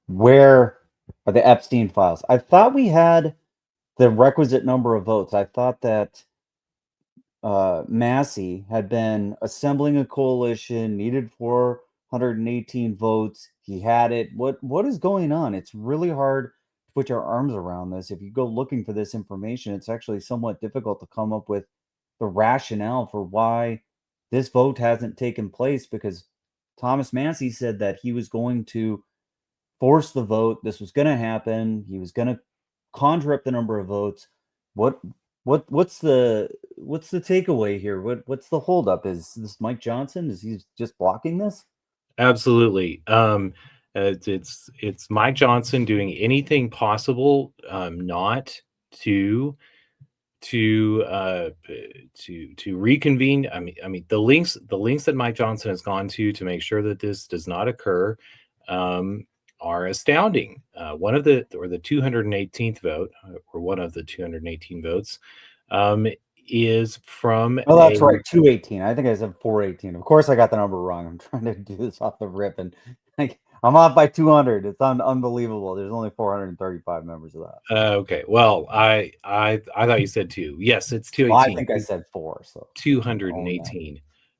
Where are the Epstein files? I thought we had the requisite number of votes. I thought that Massie had been assembling a coalition, needed 418 votes. He had it. What is going on? It's really hard to put your arms around this. If you go looking for this information, it's actually somewhat difficult to come up with the rationale for why this vote hasn't taken place, because Thomas Massie said that he was going to force the vote. This was going to happen. He was going to conjure up the number of votes. What what's the takeaway here? What's the holdup? Is this Mike Johnson? Is he just blocking this? Absolutely. It's Mike Johnson doing anything possible not to to uh, to reconvene. I mean the links that Mike Johnson has gone to make sure that this does not occur um, are astounding. One of the 218th vote, or one of the 218 votes, um, is from Oh, a that's right. 218. I think I said 418. Of course, I got the number wrong. I'm trying to do this off the rip, and like I'm off by 200. It's unbelievable. There's only 435 members of that. okay. Well, I thought you said two. Yes, it's Well, I 218. think I said four, so I'm gonna own that.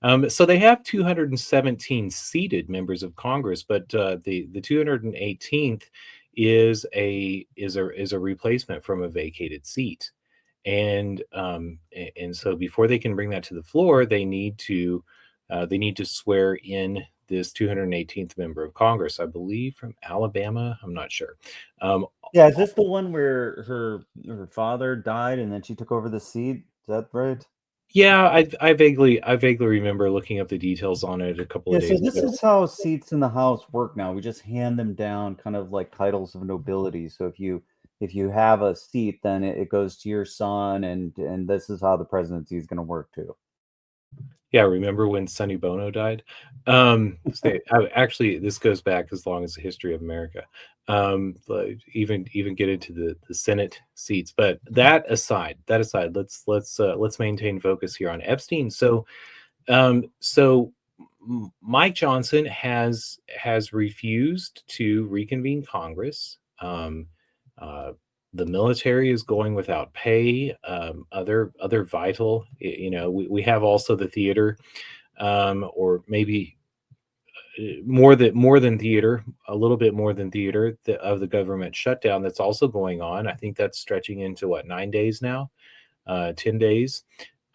218. So they have 217 seated members of Congress, but the 218th is a replacement from a vacated seat, and so before they can bring that to the floor, they need to swear in this 218th member of Congress, I believe from Alabama. I'm not sure. Um, Yeah, is this the one where her father died and then she took over the seat? Is that right? yeah, I vaguely remember looking up the details on it a couple Yeah, of so days this ago. is how seats in the House work now. We just hand them down kind of like titles of nobility. So if you have a seat, then it goes to your son, and this is how the presidency is going to work too. Yeah, remember when Sonny Bono died? Actually, this goes back as long as the history of America. Like, even get into the Senate seats. But that aside, let's maintain focus here on Epstein. So Mike Johnson has refused to reconvene Congress. Uh, the military is going without pay. Other vital, we have also the theater, or maybe more than theater, a little bit more than theater, of the government shutdown that's also going on. I think that's stretching into what, 9 days now, 10 days.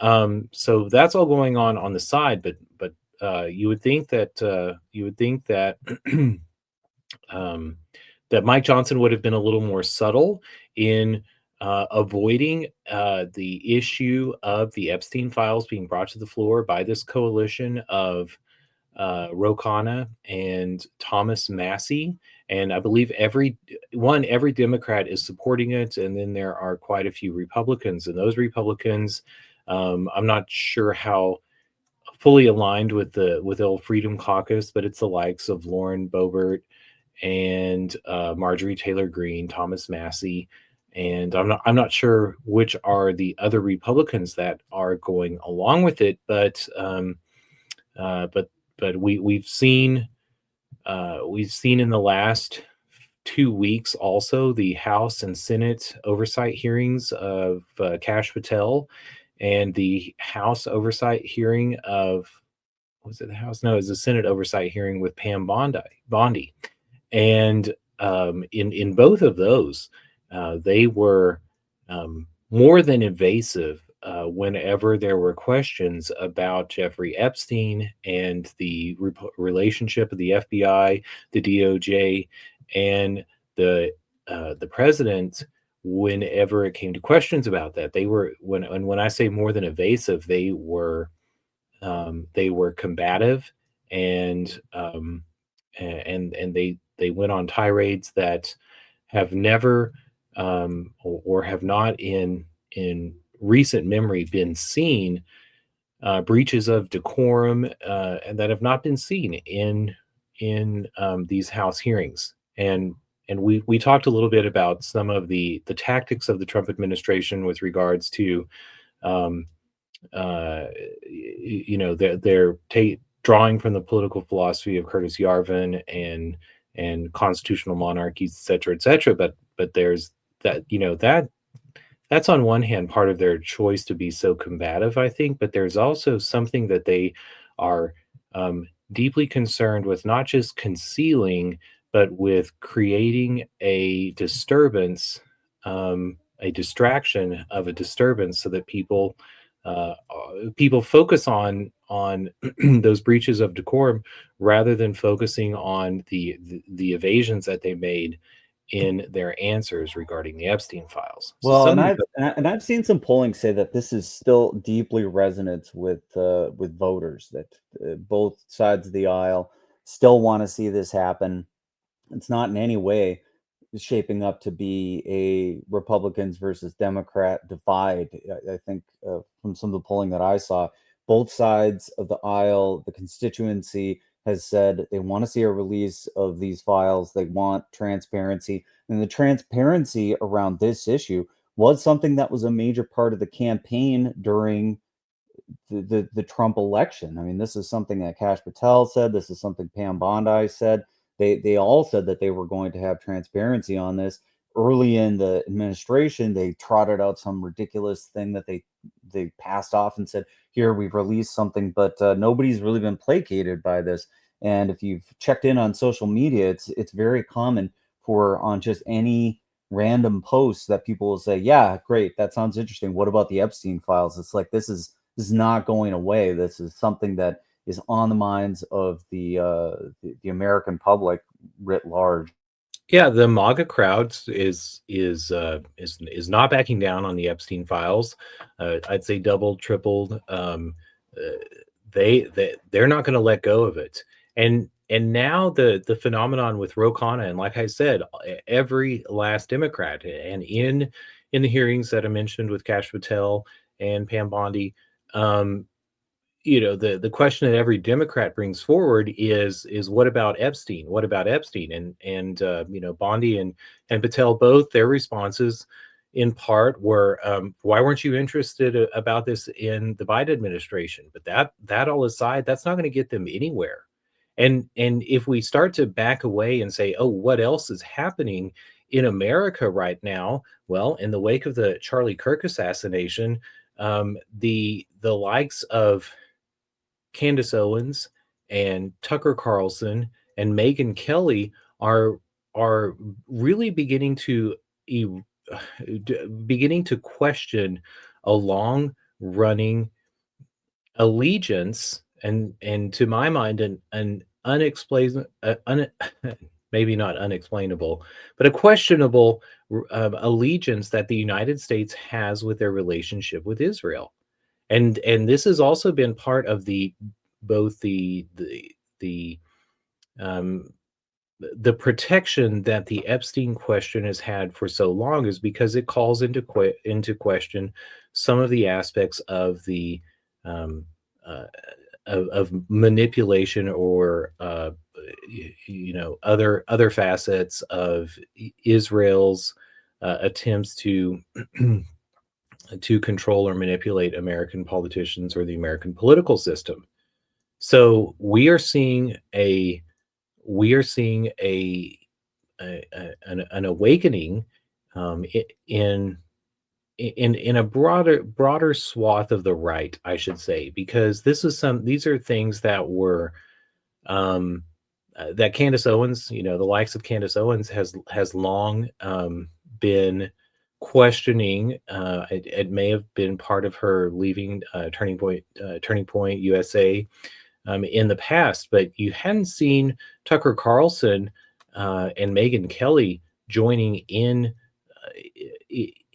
So that's all going on the side, but you would think that um, that Mike Johnson would have been a little more subtle in avoiding the issue of the Epstein files being brought to the floor by this coalition of Ro Khanna and Thomas Massie. And I believe every Democrat is supporting it, and then there are quite a few Republicans, and those Republicans, I'm not sure how fully aligned with the old Freedom Caucus, but it's the likes of Lauren Boebert and Marjorie Taylor Greene, Thomas Massie, and I'm not sure which are the other Republicans that are going along with it, but we've seen in the last 2 weeks also the House and Senate oversight hearings of Kash Patel, and the House oversight hearing of, was it the House? No, it was the Senate oversight hearing with Pam Bondi, and in both of those, they were more than evasive whenever there were questions about Jeffrey Epstein and the relationship of the FBI, the DOJ, and the president. Whenever it came to questions about that, they were, when I say more than evasive, they were combative, and and they went on tirades that have never, or have not in recent memory been seen, breaches of decorum, and that have not been seen in these House hearings. And we talked a little bit about some of the tactics of the Trump administration with regards to, um, uh, they're drawing from the political philosophy of Curtis Yarvin, and constitutional monarchies, et cetera, et cetera. But there's that, that's on one hand part of their choice to be so combative, I think, but there's also something that they are deeply concerned with, not just concealing, but with creating a disturbance, a distraction of a disturbance, so that people focus on those breaches of decorum rather than focusing on the evasions that they made in their answers regarding the Epstein files. So Well, some and of these, I've seen some polling say that this is still deeply resonant with voters, that both sides of the aisle still want to see this happen. It's not in any way shaping up to be a Republicans versus Democrat divide. I think from some of the polling that I saw, both sides of the aisle, the constituency has said they want to see a release of these files. They want transparency. And the transparency around this issue was something that was a major part of the campaign during the Trump election. I mean, this is something that Kash Patel said. This is something Pam Bondi said. They all said that they were going to have transparency on this. Early in the administration, they trotted out some ridiculous thing that they passed off and said, "Here, we've released something," but nobody's really been placated by this. And if you've checked in on social media, it's very common for on just any random posts that people will say, "Yeah, great, that sounds interesting. What about the Epstein files?" It's like this is not going away. This is something that is on the minds of the American public writ large. yeah, the MAGA crowds is not backing down on the Epstein files. I'd say doubled, tripled. Uh, they're not going to let go of it. And now the phenomenon with Ro Khanna, and like I said, every last Democrat, and in the hearings that I mentioned with Kash Patel and Pam Bondi, um, the question that every Democrat brings forward is what about Epstein? What about Epstein? And Bondi and Patel, both their responses in part were, why weren't you interested about this in the Biden administration? But that all aside, that's not going to get them anywhere. And if we start to back away and say, oh, what else is happening in America right now? Well, in the wake of the Charlie Kirk assassination, the likes of Candace Owens and Tucker Carlson and Megyn Kelly are really e- beginning to question a long running allegiance, and to my mind an unexplainable, maybe not unexplainable, but a questionable allegiance that the United States has with their relationship with Israel. And this has also been part of both the um the protection that the Epstein question has had for so long, is because it calls into question some of the aspects of the um uh, of manipulation, or other facets of Israel's attempts to control or manipulate American politicians or the American political system. So we are seeing an awakening, in in a broader swath of the right, I should say, because these are things that were, um, that Candace Owens, the likes of Candace Owens has long been questioning. It may have been part of her leaving Turning Point USA in the past, but you hadn't seen Tucker Carlson and Megyn Kelly joining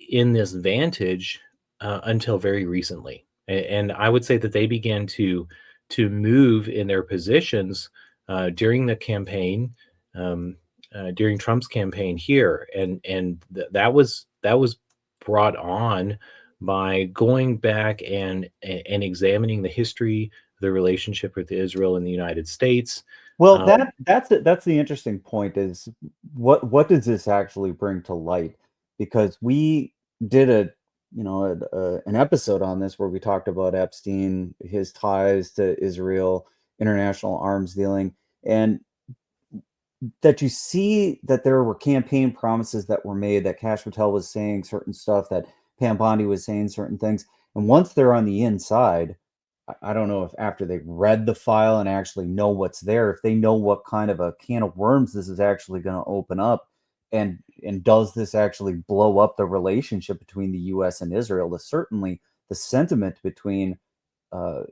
in this vantage until very recently. And I would say that they began to move in their positions during the campaign, um, during Trump's campaign here, and that was brought on by going back and examining the history of the relationship with Israel and the United States. Well, Uh, that's the interesting point is what does this actually bring to light? Because we did an episode on this where we talked about Epstein, his ties to Israel, international arms dealing, and that you see that there were campaign promises that were made, that Kash Patel was saying certain stuff, that Pam Bondi was saying certain things, and once they're on the inside, I don't know if after they've read the file and actually know what's there, if they know what kind of a can of worms this is actually going to open up, and does this actually blow up the relationship between the U.S. and Israel? The certainly the sentiment between uh,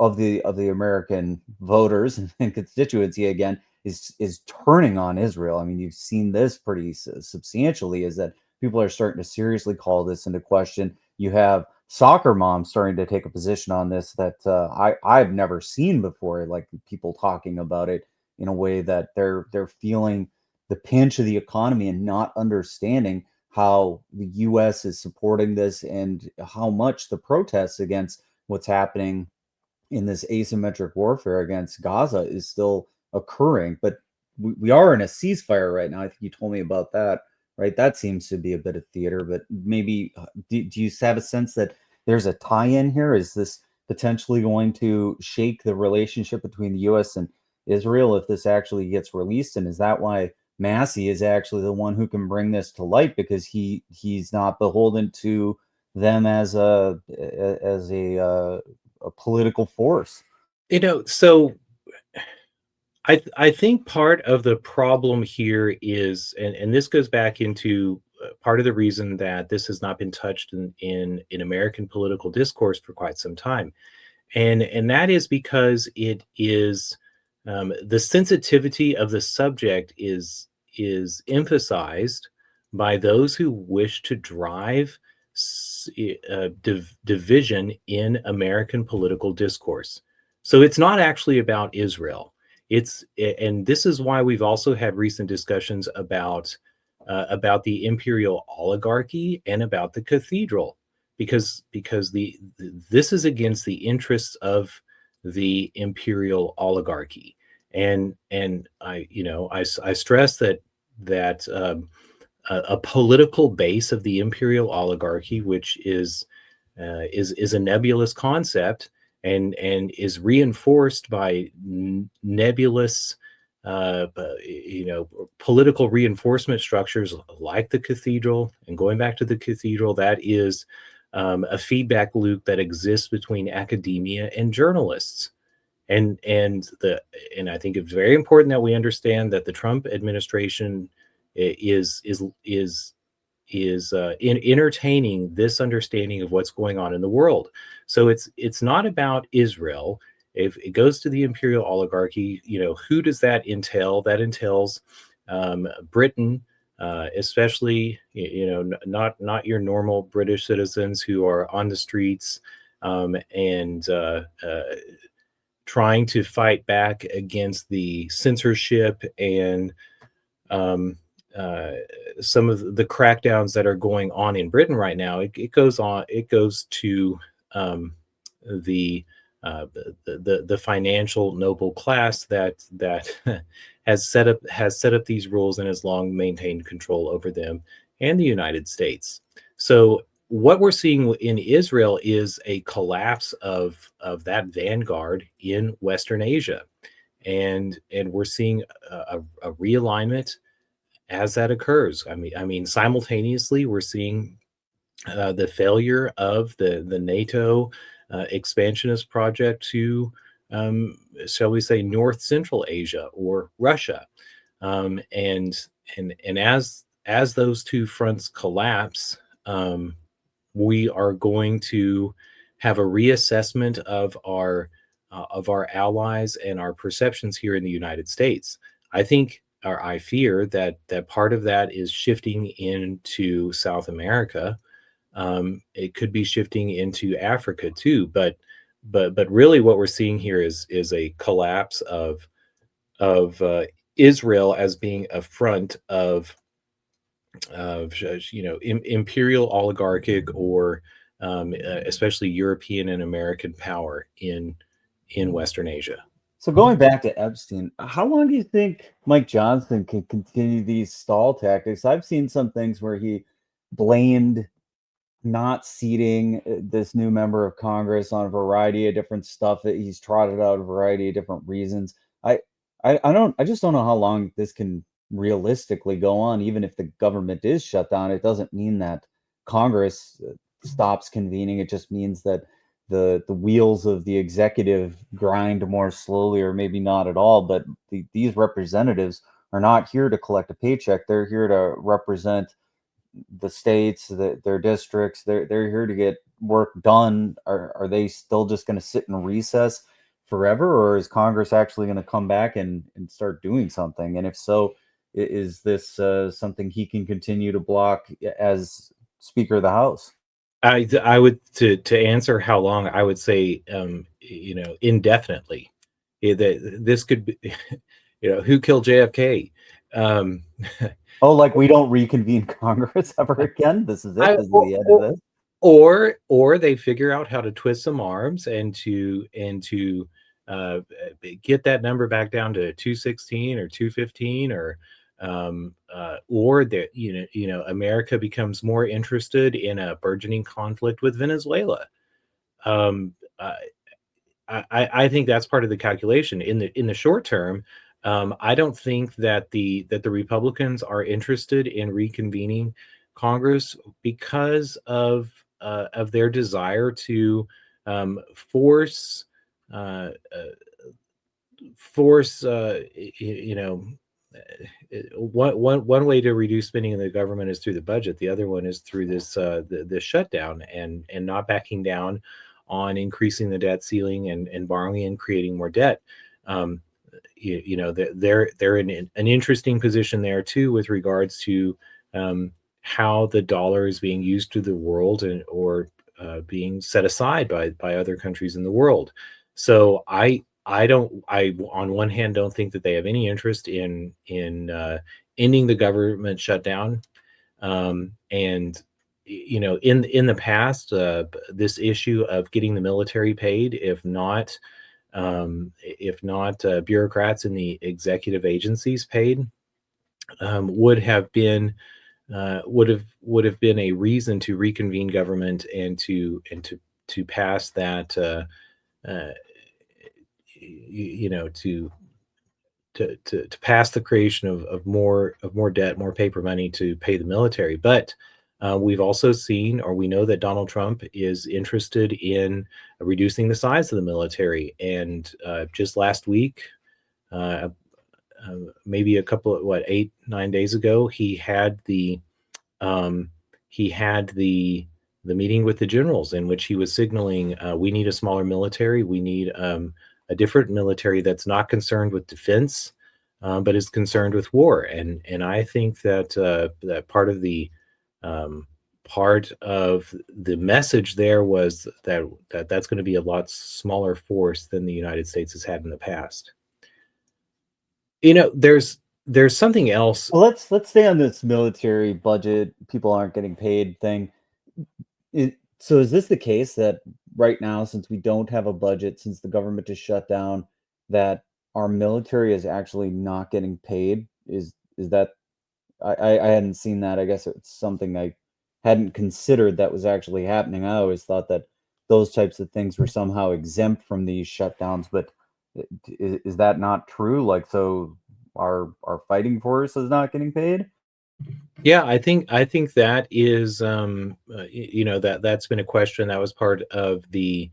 of the American voters and constituency again is turning on Israel. I mean, you've seen this pretty substantially. Is that people are starting to seriously call this into question. You have soccer moms starting to take a position on this that I've never seen before. Like people talking about it in a way that they're feeling the pinch of the economy and not understanding how the U.S. is supporting this and how much the protests against what's happening in this asymmetric warfare against Gaza is still occurring. But we are in a ceasefire right now. I think you told me about that, right? That seems to be a bit of theater, but maybe do you have a sense that there's a tie-in here? Is this potentially going to shake the relationship between the U.S. and Israel if this actually gets released? And is that why Massie is actually the one who can bring this to light, because he's not beholden to them as a political force? So I think part of the problem here is, and this goes back into part of the reason that this has not been touched in American political discourse for quite some time, and that is because it is the sensitivity of the subject is emphasized by those who wish to drive division in American political discourse. So it's not actually about Israel. And this is why we've also had recent discussions about the imperial oligarchy and about the cathedral, because this is against the interests of the imperial oligarchy. And I stress that a political base of the imperial oligarchy, which is a nebulous concept, and is reinforced by nebulous political reinforcement structures like the cathedral. And going back to the cathedral, that is a feedback loop that exists between academia and journalists. And I think it's very important that we understand that the Trump administration is in entertaining this understanding of what's going on in the world. So it's not about Israel. If it goes to the imperial oligarchy, who does that entail? That entails Britain, especially not your normal British citizens who are on the streets and trying to fight back against the censorship and um, uh, some of the crackdowns that are going on in Britain right now. It goes on. It goes to the the financial noble class that has set up these rules and has long maintained control over them, and the United States. So what we're seeing in Israel is a collapse of that vanguard in Western Asia, and we're seeing a realignment as that occurs. I mean, simultaneously, we're seeing the failure of the NATO expansionist project to, shall we say, North Central Asia or Russia, and and as those two fronts collapse, we are going to have a reassessment of our allies and our perceptions here in the United States. I think, or I fear that part of that is shifting into South America. It could be shifting into Africa too, but really, what we're seeing here is a collapse of Israel as being a front of imperial oligarchic or especially European and American power in Western Asia. So going back to Epstein, how long do you think Mike Johnson can continue these stall tactics? I've seen some things where he blamed not seating this new member of Congress on a variety of different stuff that he's trotted out a variety of different reasons. I I just don't know how long this can realistically go on. Even if the government is shut down, it doesn't mean that Congress stops convening. It just means that the wheels of the executive grind more slowly, or maybe not at all. But these representatives are not here to collect a paycheck. They're here to represent the states, their districts. They're here to get work done. Are they still just going to sit in recess forever, or is Congress actually going to come back and start doing something? And if so, is this something he can continue to block as Speaker of the House? I would, to answer how long, I would say, indefinitely. This could be, who killed JFK? Um, Oh, like we don't reconvene Congress ever again? This is it. I This is the end of this. or they figure out how to twist some arms and to uh, get that number back down to 216 or 215, or that America becomes more interested in a burgeoning conflict with Venezuela. Um, uh, I think that's part of the calculation in the short term. I don't think that the Republicans are interested in reconvening Congress because of their desire to force uh, uh, force one way to reduce spending in the government is through the budget. The other one is through this shutdown and not backing down on increasing the debt ceiling and borrowing and creating more debt. Um, they're in an interesting position there too with regards to how the dollar is being used to the world or being set aside by other countries in the world. So I on one hand don't think that they have any interest in ending the government shutdown. And in the past, this issue of getting the military paid, if not bureaucrats in the executive agencies paid, would have been would have been a reason to reconvene government and to pass that uh, to pass the creation of more debt, more paper money to pay the military. But we've also seen, or we know that Donald Trump is interested in reducing the size of the military. And just last week, uh, maybe a couple of 8-9 days ago, um, he had the meeting with the generals in which he was signaling, we need a smaller military. We need a different military that's not concerned with defense, but is concerned with war. And I think that um, part of the message there was that's going to be a lot smaller force than the United States has had in the past. There's something else. Well, let's stay on this military budget. People aren't getting paid thing. So is this the case that right now, since we don't have a budget, since the government is shut down, that our military is actually not getting paid? Is that I hadn't seen that. I guess it's something I hadn't considered that was actually happening. I always thought that those types of things were somehow exempt from these shutdowns, but is that not true? Like, so our fighting force is not getting paid? Yeah, I think that is that's been a question that was part of the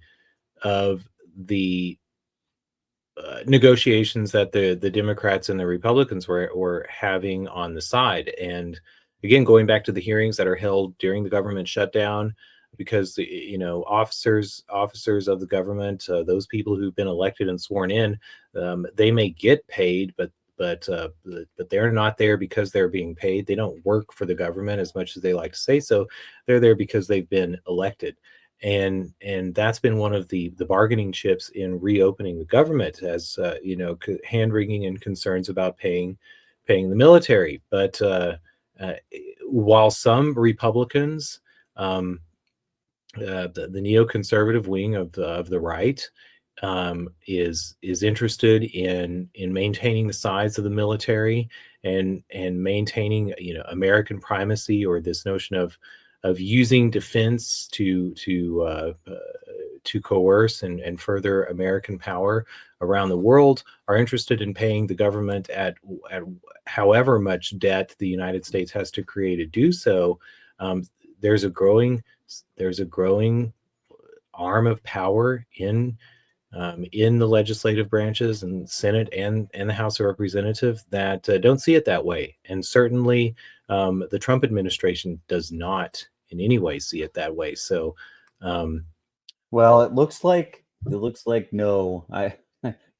negotiations that the Democrats and the Republicans were having on the side. And again, going back to the hearings that are held during the government shutdown, because officers of the government, those people who've been elected and sworn in, they may get paid, but they're not there because they're being paid. They don't work for the government as much as they like to say so. They're there because they've been elected. And that's been one of the bargaining chips in reopening the government, as hand wringing and concerns about paying the military. But uh, while some Republicans, um, the neoconservative wing of the right, is interested in maintaining the size of the military and maintaining American primacy, or this notion of using defense to coerce and further American power around the world are interested in paying the government at however much debt the United States has to create to do so. Um, there's a growing there's a growing arm of power in the legislative branches and Senate and the House of Representatives that don't see it that way. And certainly the Trump administration does not in any way see it that way. So, um, Well, it looks like no. I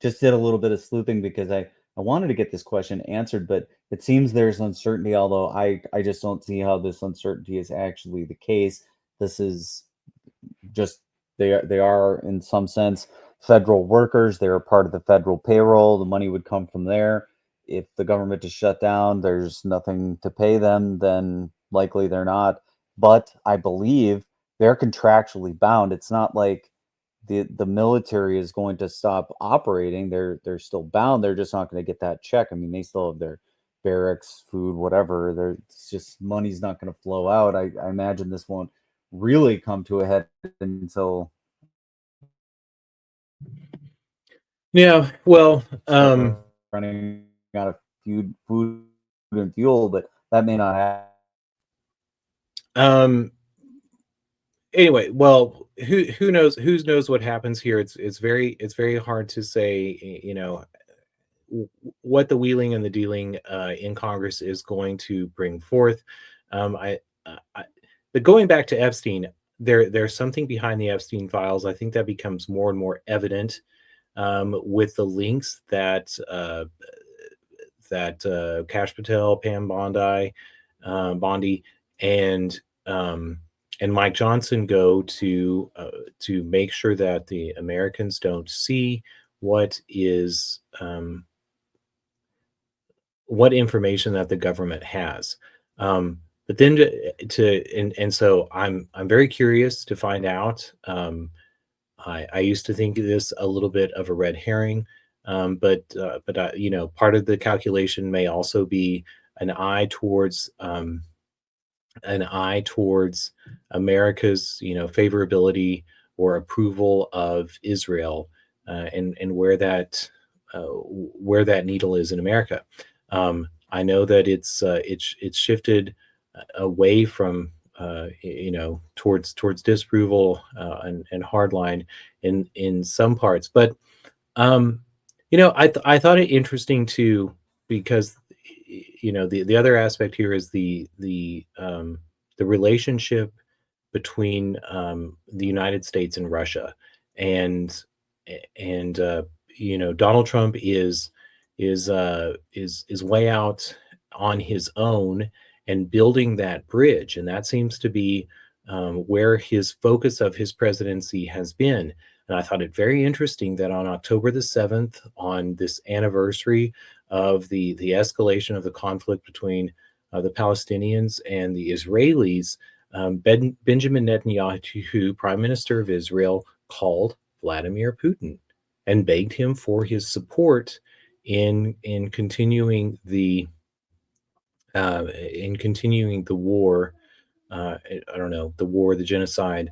just did a little bit of sleuthing because I wanted to get this question answered, but it seems there's uncertainty, although I just don't see how this uncertainty is actually the case. This is just they are in some sense federal workers. They're a part of the federal payroll. The money would come from there. If the government is shut down, there's nothing to pay them, then likely they're not. But I believe they're contractually bound. It's not like the military is going to stop operating. They're still bound. They're just not going to get that check. I mean, they still have their barracks, food, whatever. It's just money's not going to flow out. I imagine this won't really come to a head until yeah, well, start running out of food and fuel, but that may not happen. um, anyway, well, who knows what happens here. It's very hard to say, what the wheeling and the dealing in Congress is going to bring forth. I but going back to Epstein, there's something behind the Epstein files. I think that becomes more and more evident with the links that Cash Patel, Pam Bondi, and um, and Mike Johnson go to make sure that the Americans don't see what is what information that the government has. But then and so I'm very curious to find out. I used to think of this a little bit of a red herring, but part of the calculation may also be an eye towards America's favorability or approval of Israel, and where that needle is in America. I know that it's shifted away from towards disapproval and hardline in some parts, but um, I thought it interesting too because the other aspect here is the relationship between the United States and Russia, and Donald Trump is way out on his own and building that bridge, and that seems to be where his focus of his presidency has been. And I thought it very interesting that on October the 7th, on this anniversary of the escalation of the conflict between the Palestinians and the Israelis, Benjamin Netanyahu, Prime Minister of Israel, called Vladimir Putin and begged him for his support in continuing the war. I don't know, the war, the genocide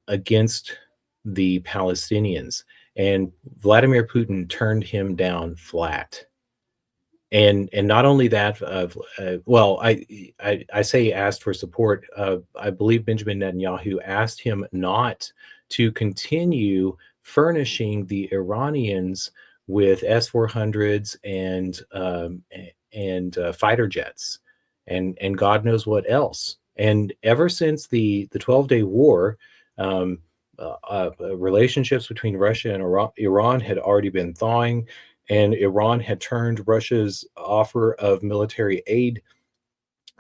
against the Palestinians, and Vladimir Putin turned him down flat. And not only that, well, I say asked for support. I believe Benjamin Netanyahu asked him not to continue furnishing the Iranians with S-400s and fighter jets, and God knows what else. And ever since the 12-day war, um, relationships between Russia and Iran had already been thawing, and Iran had turned Russia's offer of military aid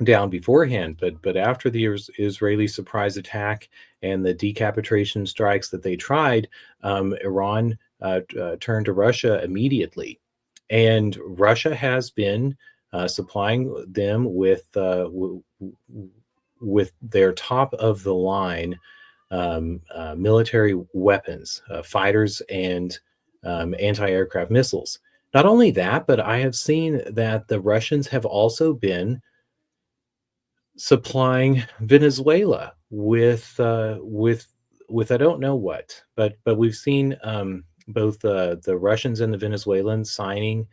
down beforehand. But after the Israeli surprise attack and the decapitation strikes that they tried, Iran turned to Russia immediately, and Russia has been supplying them with their top of the line military weapons, fighters, and anti-aircraft missiles. Not only that, but I have seen that the Russians have also been supplying Venezuela with I don't know what, but we've seen both the Russians and the Venezuelans signing,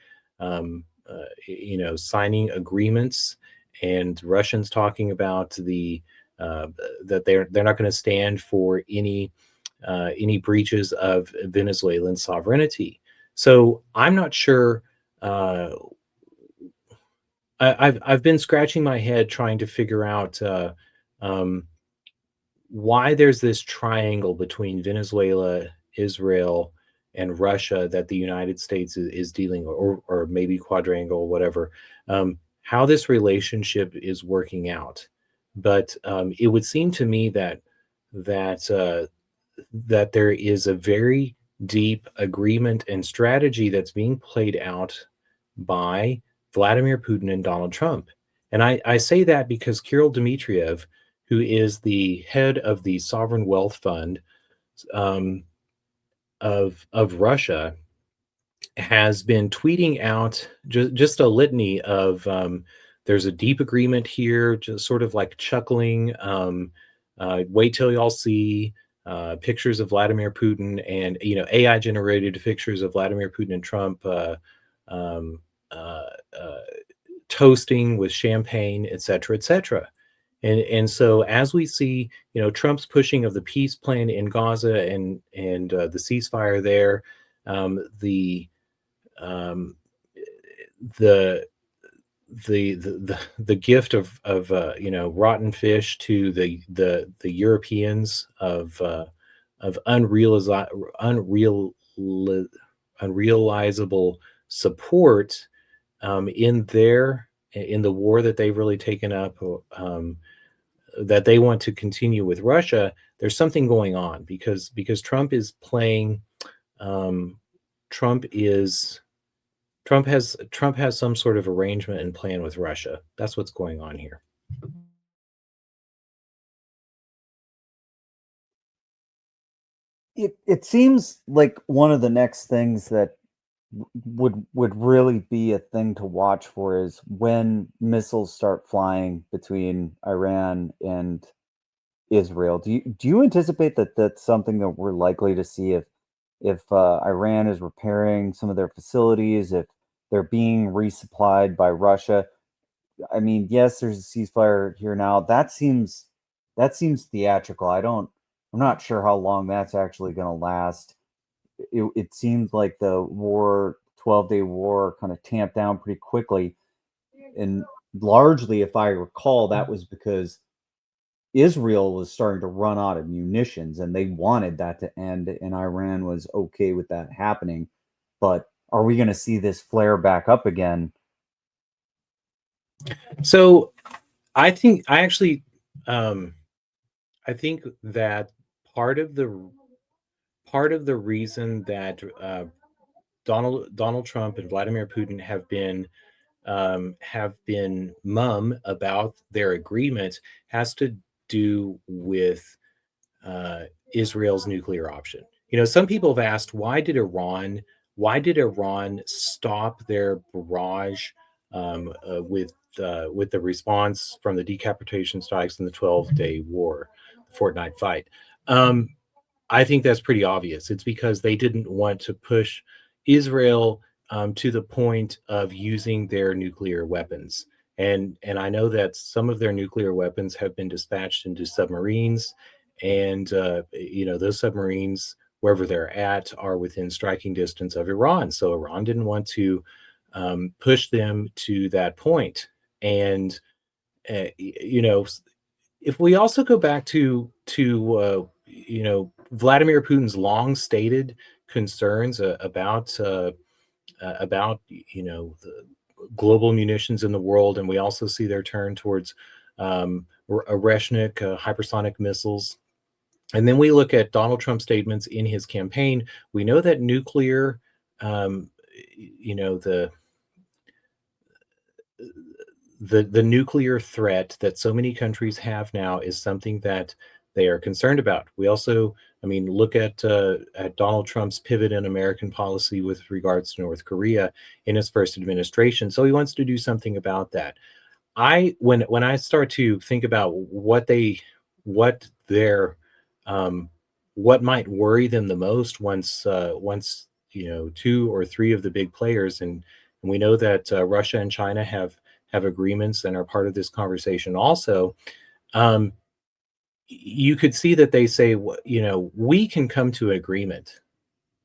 signing agreements, and Russians talking about that they're not going to stand for any breaches of Venezuelan sovereignty. So I'm not sure. Uh, I've been scratching my head trying to figure out um, why there's this triangle between Venezuela, Israel, and Russia that the United States is dealing with, or maybe quadrangle, whatever. How this relationship is working out, but it would seem to me that that there is a very deep agreement and strategy that's being played out by Vladimir Putin and Donald Trump. And I say that because Kirill Dmitriev, who is the head of the Sovereign Wealth Fund um, of Russia, has been tweeting out just a litany of there's a deep agreement here, just sort of like chuckling. Wait till y'all see pictures of Vladimir Putin, and AI generated pictures of Vladimir Putin and Trump um, uh, uh, toasting with champagne, et cetera, et cetera. And so as we see, Trump's pushing of the peace plan in Gaza and the ceasefire there, the um, the the gift of rotten fish to the Europeans of unreal unrealizable support in the war that they've really taken up, that they want to continue with Russia. There's something going on because um, Trump is Trump has some sort of arrangement and plan with Russia. That's what's going on here. It seems like one of the next things that would really be a thing to watch for is when missiles start flying between Iran and Israel. Do you anticipate that that's something that we're likely to see if Iran is repairing some of their facilities, if they're being resupplied by Russia? I mean, yes, there's a ceasefire here now. That seems theatrical. I'm not sure how long that's actually going to last. It seems like the war, 12-day war, kind of tamped down pretty quickly, and largely, if I recall, that was because Israel was starting to run out of munitions, and they wanted that to end, and Iran was okay with that happening. But are we going to see this flare back up again? So I think um, I think that part of the part of the reason that Donald Trump and Vladimir Putin have been mum about their agreement has to do with uh, Israel's nuclear option. Some people have asked why did Iran stop their barrage with the response from the decapitation strikes in the 12-day war, the fortnight fight. Um, I think that's pretty obvious. It's because they didn't want to push Israel to the point of using their nuclear weapons. And I know that some of their nuclear weapons have been dispatched into submarines, and those submarines, wherever they're at, are within striking distance of Iran. So Iran didn't want to push them to that point. And if we also go back to Vladimir Putin's long stated concerns about the global munitions in the world, and we also see their turn towards Oreshnik hypersonic missiles. And then we look at Donald Trump's statements in his campaign. We know that nuclear, um, you know, the nuclear threat that so many countries have now is something that they are concerned about. We also, I mean, look at Donald Trump's pivot in American policy with regards to North Korea in his first administration. So he wants to do something about that. When I start to think about what their um, what might worry them the most once two or three of the big players, and we know that Russia and China have agreements and are part of this conversation also. Um, you could see that they say, we can come to an agreement.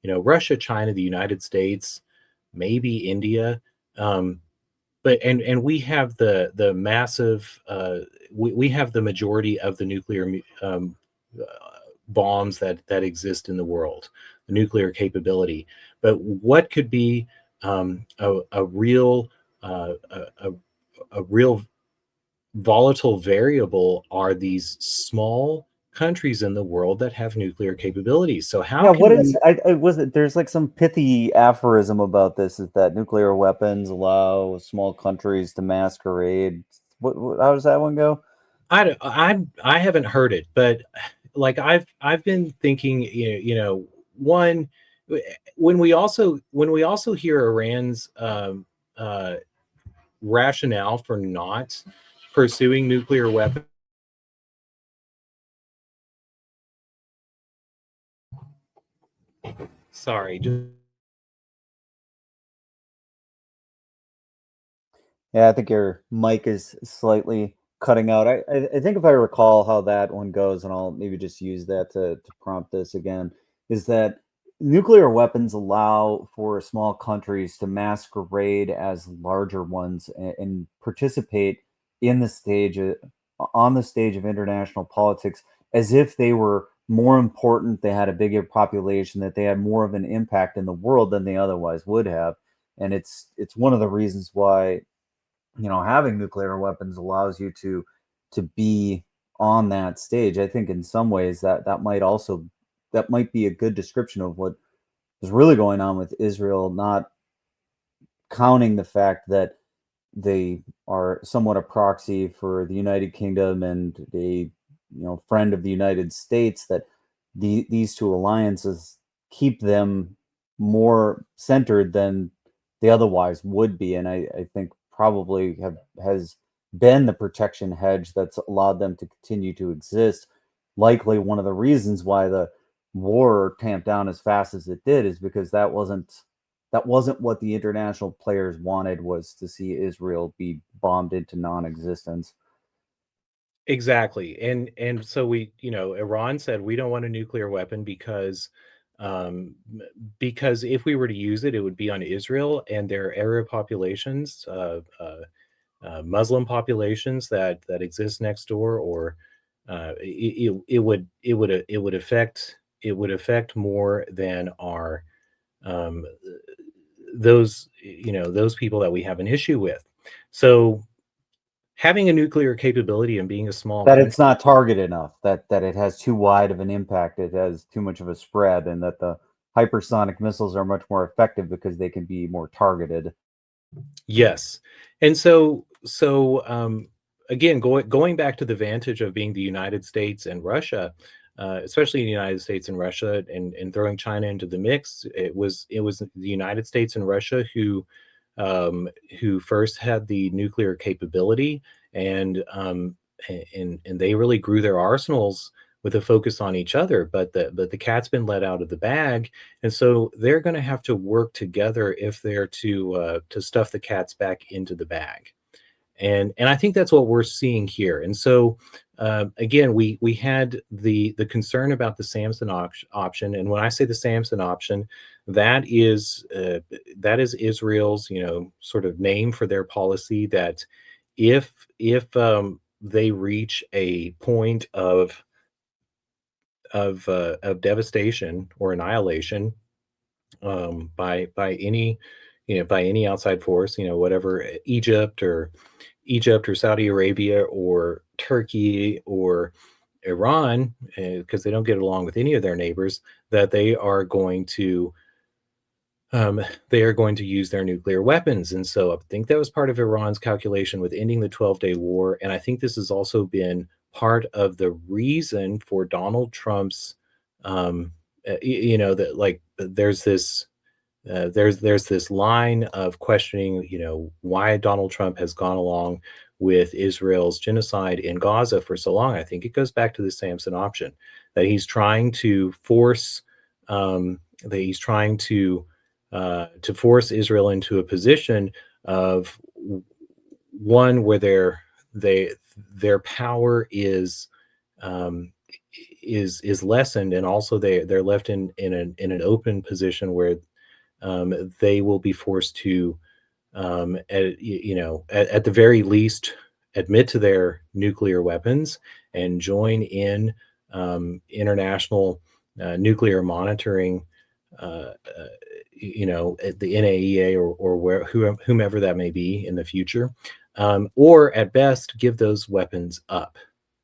Russia, China, the United States, maybe India, um, but and we have the massive we have the majority of the nuclear uh, bombs that exist in the world, the nuclear capability. But what could be a real a real volatile variable are these small countries in the world that have nuclear capabilities. So how Yeah, what can is we? I was it there's like some pithy aphorism about this is that nuclear weapons allow small countries to masquerade. What how does that one go? I haven't heard it, but like I've been thinking, one, when we also hear Iran's uh, rationale for not pursuing nuclear weapons. Sorry, just Yeah, I think your mic is slightly cutting out. I think if I recall how that one goes, and I'll maybe just use that to prompt this again, is that nuclear weapons allow for small countries to masquerade as larger ones and participate in the stage on the stage of international politics as if they were more important, they had a bigger population, that they had more of an impact in the world than they otherwise would have. And it's one of the reasons why having nuclear weapons allows you to be on that stage. I think in some ways that might be a good description of what is really going on with Israel, not counting the fact that they are somewhat a proxy for the United Kingdom and a friend of the United States, that these two alliances keep them more centered than they otherwise would be, and I think probably have has been the protection hedge that's allowed them to continue to exist. Likely one of the reasons why the war tamped down as fast as it did is because that wasn't what the international players wanted, was to see Israel be bombed into non-existence. exactly. And so Iran said we don't want a nuclear weapon because if we were to use it, it would be on Israel and their Arab populations, Muslim populations that exist next door, or it would affect more than our um, those people that we have an issue with. So having a nuclear capability and being a small That it's country. not target enough, that it has too wide of an impact, it has too much of a spread, and that the hypersonic missiles are much more effective because they can be more targeted. Yes. And so again, going back to the vantage of being the United States and Russia, especially the United States and Russia, and throwing China into the mix, it was the United States and Russia who first had the nuclear capability, and they really grew their arsenals with a focus on each other. But the cat's been let out of the bag, and so they're going to have to work together if they're to stuff the cats back into the bag. And I think that's what we're seeing here. And so again, we had the concern about the Samson option, and when I say the Samson option, that is Israel's sort of name for their policy that if they reach a point of devastation or annihilation by any outside force, whatever, Egypt or Saudi Arabia or Turkey or Iran, because they don't get along with any of their neighbors, that um, they are going to use their nuclear weapons. And so I think that was part of Iran's calculation with ending the 12-day war. And I think this has also been part of the reason for Donald Trump's, that, like, there's this line of questioning, why Donald Trump has gone along with Israel's genocide in Gaza for so long. I think it goes back to the Samson option, that he's trying to force to force Israel into a position of one where their power um, is lessened, and also they're left in an open position where they will be forced to at the very least admit to their nuclear weapons and join in international nuclear monitoring, at the NAEA or whomever that may be in the future, or at best give those weapons up.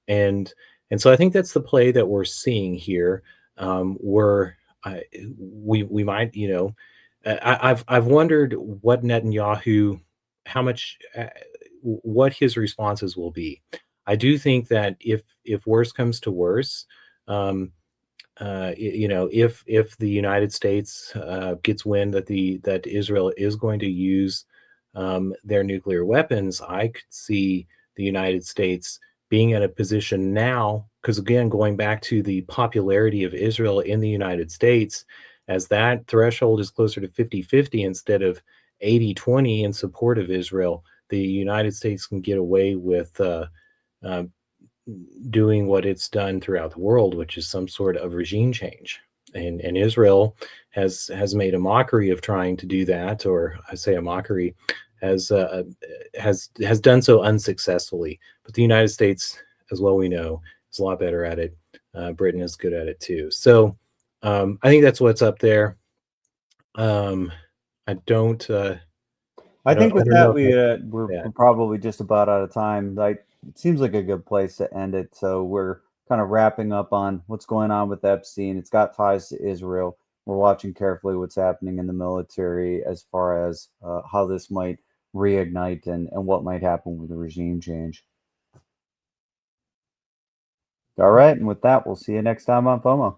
And and so I think that's the play that we're seeing here. Where we might, I've wondered what Netanyahu, how much, what his responses will be. I do think that if worse comes to worse, um, if the United States gets wind that Israel is going to use their nuclear weapons, I could see the United States being in a position now, because again, going back to the popularity of Israel in the United States, as that threshold is closer to 50-50 instead of 80-20 in support of Israel, the United States can get away with uh, doing what it's done throughout the world, which is some sort of regime change. And Israel has made a mockery of trying to do that, or I say a mockery, has done so unsuccessfully. But the United States, as well we know, is a lot better at it. Britain is good at it too. So I think that's what's up there. Um, I don't. I think I with don't know that, if I we're that. probably just about out of time. Like, it seems like a good place to end it. So we're kind of wrapping up on what's going on with Epstein. It's got ties to Israel. We're watching carefully what's happening in the military as far as how this might reignite and what might happen with the regime change. All right, and with that, we'll see you next time on FOMO.